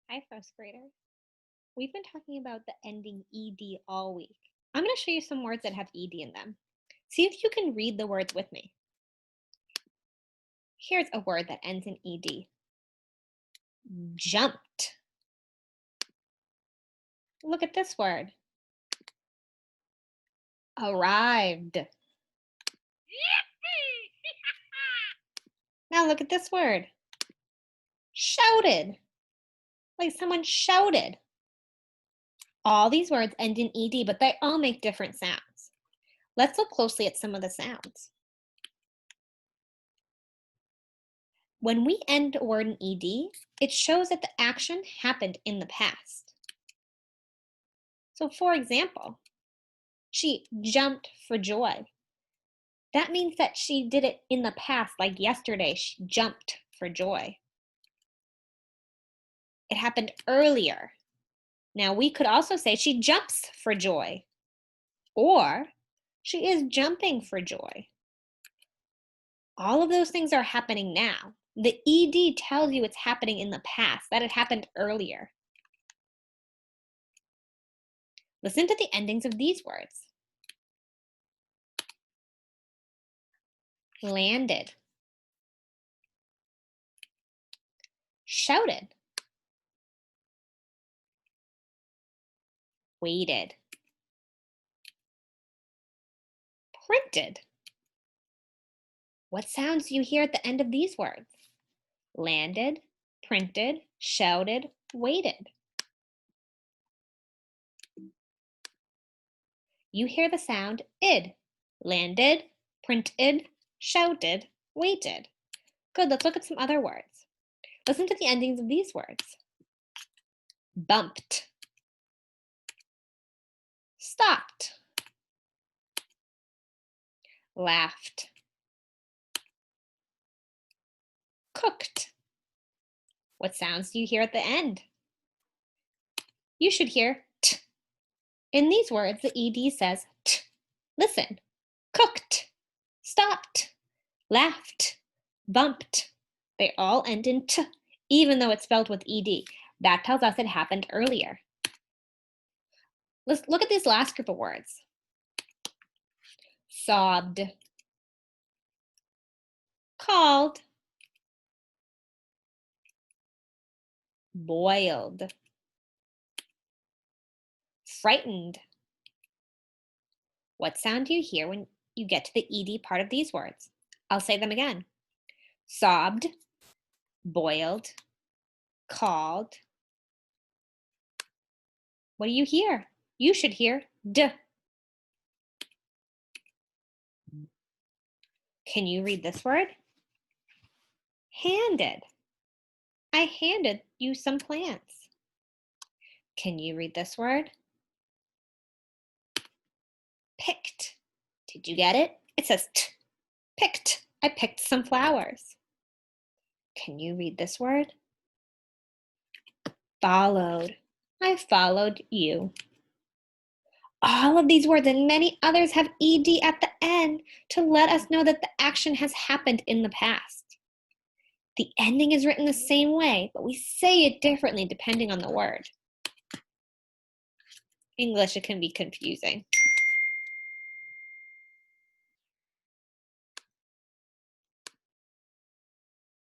Hi, first graders. We've been talking about the ending ed all week. I'm going to show you some words that have ed in them. See if you can read the words with me. Here's a word that ends in ed. Jumped. Look at this word. Arrived. Now look at this word. Shouted. Like someone shouted. All these words end in ed, but they all make different sounds. Let's look closely at some of the sounds. When we end a word in ed, it shows that the action happened in the past. So for example, she jumped for joy. That means that she did it in the past, like yesterday, she jumped for joy. It happened earlier. Now we could also say she jumps for joy, or she is jumping for joy. All of those things are happening now. The ed tells you it's happening in the past, that it happened earlier. Listen to the endings of these words. Landed. Shouted. Waited. Printed. What sounds do you hear at the end of these words? Landed, printed, shouted, waited. You hear the sound id. Landed, printed, shouted, waited. Good, let's look at some other words. Listen to the endings of these words. Bumped. Stopped. Laughed. Cooked. What sounds do you hear at the end? You should hear t. In these words, the ed says t. Listen. Cooked. Stopped. Laughed. Bumped. They all end in t, even though it's spelled with ed. That tells us it happened earlier. Let's look at this last group of words. Sobbed. Called. Boiled. Frightened. What sound do you hear when you get to the ed part of these words? I'll say them again. Sobbed. Boiled. Called. What do you hear? You should hear d. Can you read this word? Handed. I handed you some plants. Can you read this word? Picked. Did you get it? It says t. Picked. I picked some flowers. Can you read this word? Followed. I followed you. All of these words and many others have ed at the end to let us know that the action has happened in the past. The ending is written the same way, but we say it differently depending on the word. English, it can be confusing.